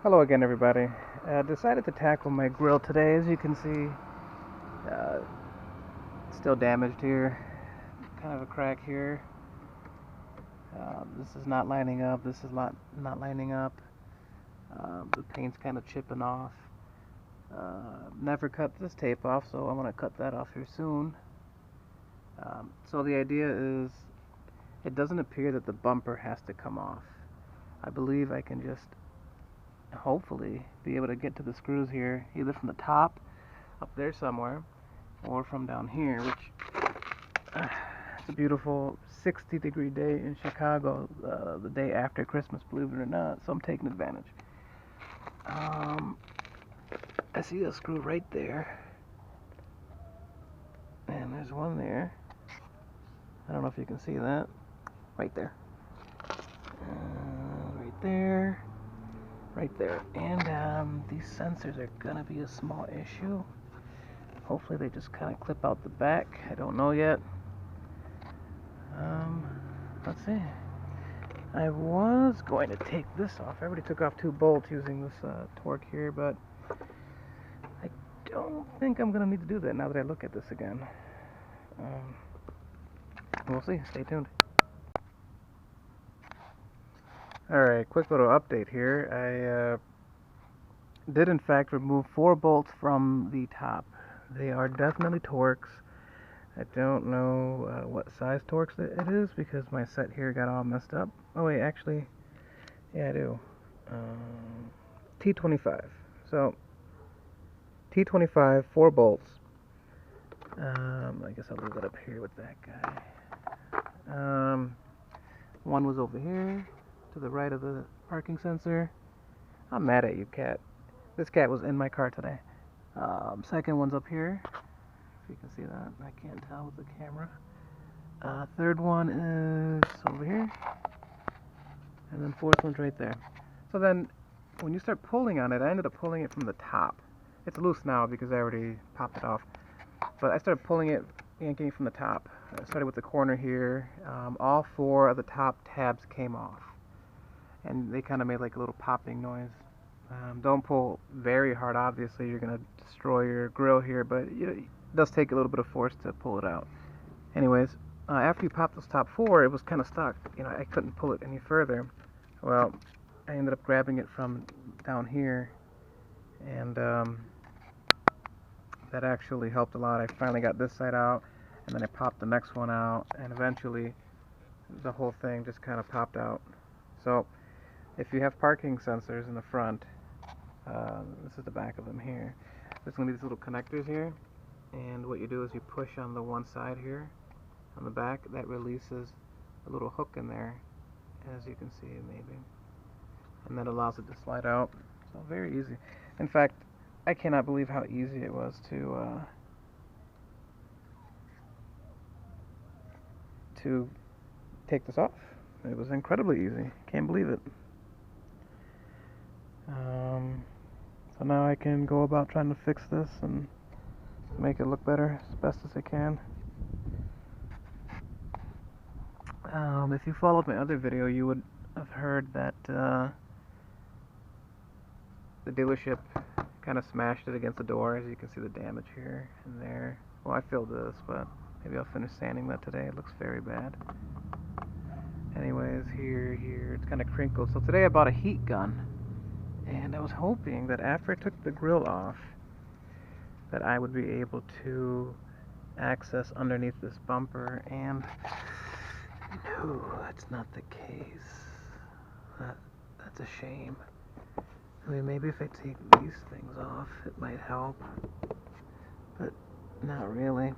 Hello again, everybody. Decided to tackle my grill today. As you can see, still damaged here. Kind of a crack here. This is not lining up. This is not lining up. The paint's kind of chipping off. Never cut this tape off, so I'm gonna cut that off here soon. So the idea is, it doesn't appear that the bumper has to come off. I believe I can just hopefully be able to get to the screws here, either from the top up there somewhere, or from down here, which it's a beautiful 60-degree day in Chicago, the day after Christmas, believe it or not, so I'm taking advantage. I see a screw right there, and there's one there. I don't know if you can see that. Right there. Right there. Right there. And these sensors are gonna be a small issue. Hopefully they just kind of clip out the back. I don't know yet. Let's see. I was going to take this off. I already took off 2 bolts using this torque here, but I don't think I'm going to need to do that now that I look at this again. We'll see. Stay tuned. Alright, quick little update here. I did in fact remove 4 bolts from the top. They are definitely Torx. I don't know what size Torx it is because my set here got all messed up. Oh wait, actually, yeah I do. T25. So, T25, 4 bolts. I guess I'll leave it up here with that guy. One was over here, to the right of the parking sensor. I'm mad at you, cat. This cat was in my car today. Second one's up here. If you can see that, I can't tell with the camera. Third one is over here, and then fourth one's right there. So then, when you start pulling on it, I ended up pulling it from the top. It's loose now because I already popped it off. But I started pulling it, yanking it from the top. I started with the corner here. All 4 of the top tabs came off, and they kind of made like a little popping noise. Don't pull very hard, obviously you're going to destroy your grill here, but it does take a little bit of force to pull it out. Anyways, after you pop those top 4, it was kind of stuck. I couldn't pull it any further. Well, I ended up grabbing it from down here, and that actually helped a lot. I finally got this side out, and then I popped the next one out, and eventually the whole thing just kind of popped out. So if you have parking sensors in the front, this is the back of them here. There's going to be these little connectors here, and what you do is you push on the one side here, on the back, that releases a little hook in there, as you can see maybe, and that allows it to slide out. So very easy. In fact, I cannot believe how easy it was to take this off. It was incredibly easy. Can't believe it. So now I can go about trying to fix this and make it look better as best as I can. If you followed my other video, you would have heard that the dealership kind of smashed it against the door. As you can see the damage here and there. Well, I filled this, but maybe I'll finish sanding that today. It looks very bad. Anyways, here, it's kind of crinkled. So today I bought a heat gun, and I was hoping that after I took the grill off, that I would be able to access underneath this bumper, and no, that's not the case. That's a shame. I mean, maybe if I take these things off, it might help, but not really.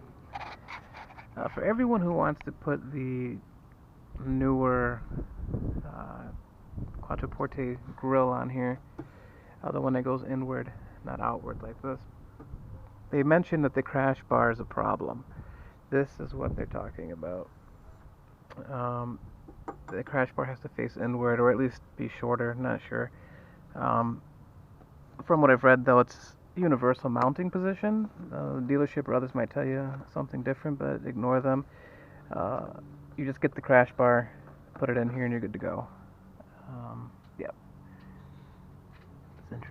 For everyone who wants to put the newer Quattroporte Grill on here, the one that goes inward, not outward like this, they mentioned that the crash bar is a problem. This is what they're talking about. The crash bar has to face inward, or at least be shorter, not sure. From what I've read, though, it's universal mounting position. The dealership or others might tell you something different, but ignore them. You just get the crash bar, put it in here, and you're good to go. Yeah.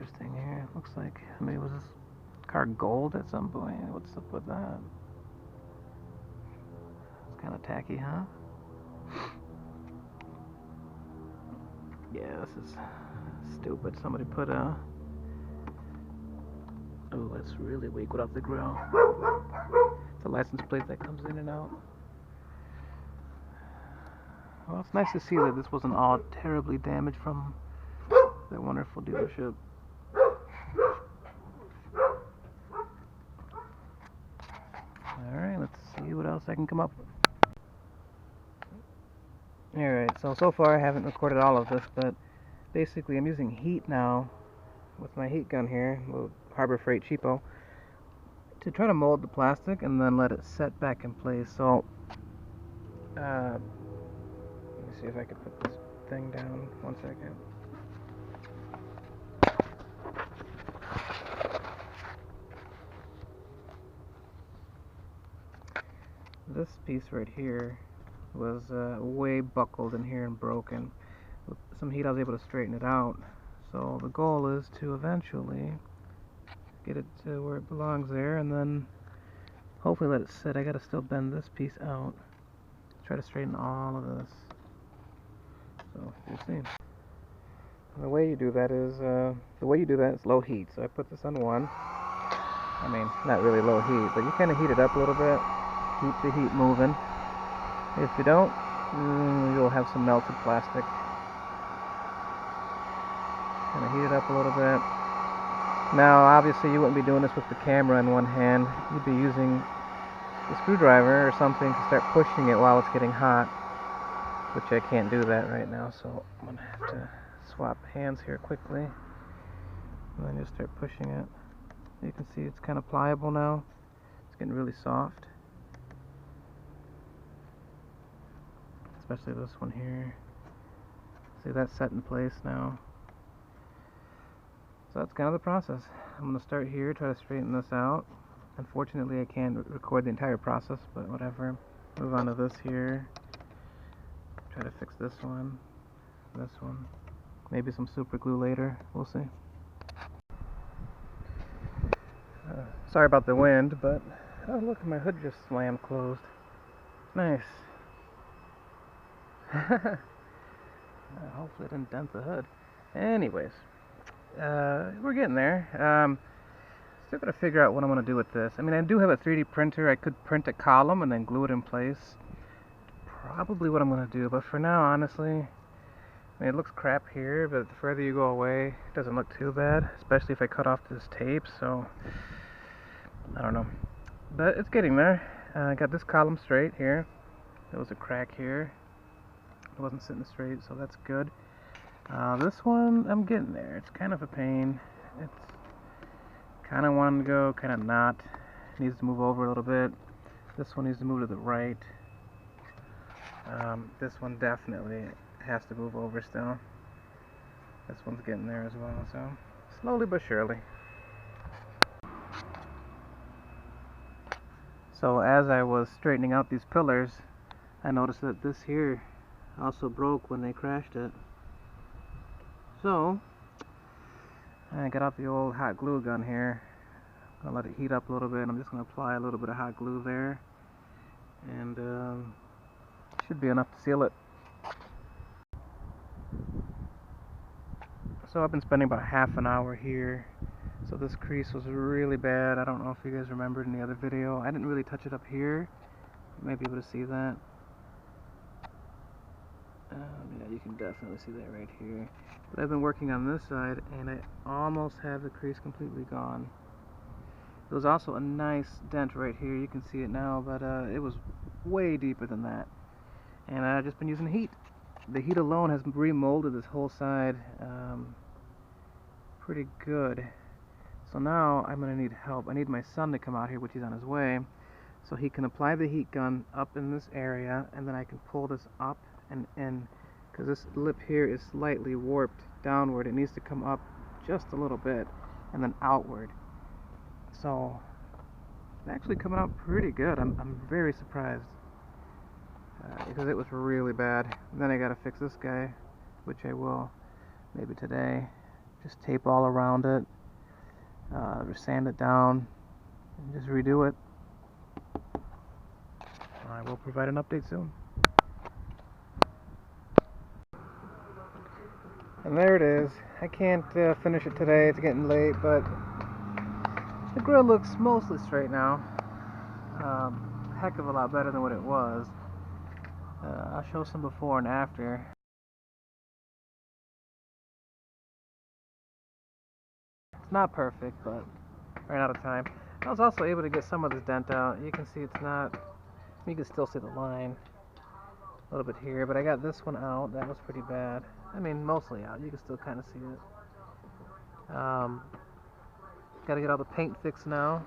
interesting here. Looks like maybe was this car gold at some point. What's up with that? It's kind of tacky, huh? Yeah, this is stupid. Somebody put a... Oh, that's really weak without the grill. It's a license plate that comes in and out. Well, it's nice to see that this wasn't all terribly damaged from that wonderful dealership. Alright, let's see what else I can come up with. Alright, so far I haven't recorded all of this, but basically I'm using heat now with my heat gun here, a little Harbor Freight cheapo, to try to mold the plastic and then let it set back in place. So, let me see if I can put this thing down. 1 second. This piece right here was way buckled in here and broken. With some heat I was able to straighten it out. So the goal is to eventually get it to where it belongs there and then hopefully let it sit. I gotta still bend this piece out. Try to straighten all of this. So you see. The way you do that is low heat. So I put this on 1. I mean, not really low heat, but you kind of heat it up a little bit. Keep the heat moving. If you don't, you'll have some melted plastic. Kind of heat it up a little bit. Now, obviously, you wouldn't be doing this with the camera in one hand. You'd be using the screwdriver or something to start pushing it while it's getting hot, which I can't do that right now, so I'm going to have to swap hands here quickly. And then just start pushing it. You can see it's kind of pliable now. It's getting really soft. Especially this one here. See, that's set in place now. So that's kind of the process. I'm going to start here, try to straighten this out. Unfortunately, I can't record the entire process, but whatever. Move on to this here. Try to fix this one. Maybe some super glue later. We'll see. Sorry about the wind, but oh look, my hood just slammed closed. Nice. Hopefully it didn't dent the hood. Anyways, we're getting there. Still gotta figure out what I'm gonna do with this. I mean, I do have a 3D printer. I could print a column and then glue it in place. Probably what I'm gonna do, but for now, honestly, I mean, it looks crap here, but the further you go away, it doesn't look too bad, especially if I cut off this tape, so I don't know. But it's getting there. I got this column straight here. There was a crack here. It wasn't sitting straight, so that's good. This one, I'm getting there. It's kind of a pain. It's kind of wanting to go, kind of not. It needs to move over a little bit. This one needs to move to the right. This one definitely has to move over still. This one's getting there as well, so slowly but surely. So as I was straightening out these pillars, I noticed that this here also broke when they crashed it. So I got out the old hot glue gun here. I'm gonna let it heat up a little bit. I'm just gonna apply a little bit of hot glue there, and should be enough to seal it. So I've been spending about half an hour here. So this crease was really bad. I don't know if you guys remembered in the other video. I didn't really touch it up here. You might be able to see that. Yeah, you can definitely see that right here. But I've been working on this side, and I almost have the crease completely gone. There was also a nice dent right here. You can see it now, but it was way deeper than that. And I've just been using heat. The heat alone has remolded this whole side pretty good. So now I'm going to need help. I need my son to come out here, which he's on his way, so he can apply the heat gun up in this area, and then I can pull this up and in, because this lip here is slightly warped downward. It needs to come up just a little bit and then outward. So it's actually coming out pretty good. I'm very surprised, because it was really bad. And then I got to fix this guy, which I will maybe today. just tape all around it, sand it down, and just redo it. I will provide an update soon. And there it is. I can't finish it today, it's getting late, but the grill looks mostly straight now. Heck of a lot better than what it was. I'll show some before and after. It's not perfect, but ran out of time. I was also able to get some of this dent out. You can see it's not, you can still see the line a little bit here, but I got this one out. That was pretty bad. I mean, mostly out. You can still kind of see it. Got to get all the paint fixed now.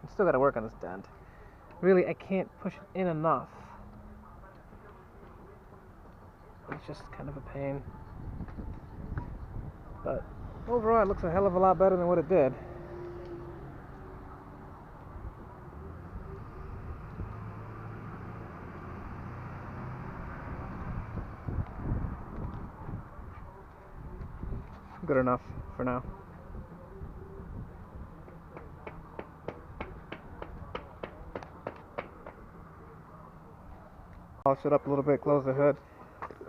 I still got to work on this dent. Really, I can't push it in enough. It's just kind of a pain. But overall, it looks a hell of a lot better than what it did. Good enough for now. Polish it up a little bit, close the hood.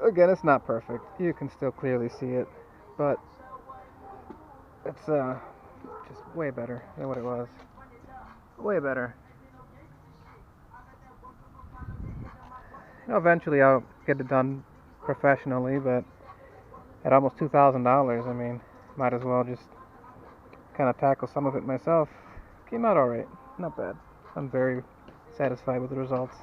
Again, it's not perfect. You can still clearly see it, but it's just way better than what it was. Way better. You know, eventually I'll get it done professionally, but at almost $2,000, I mean, might as well just kind of tackle some of it myself. Came out alright. Not bad. I'm very satisfied with the results.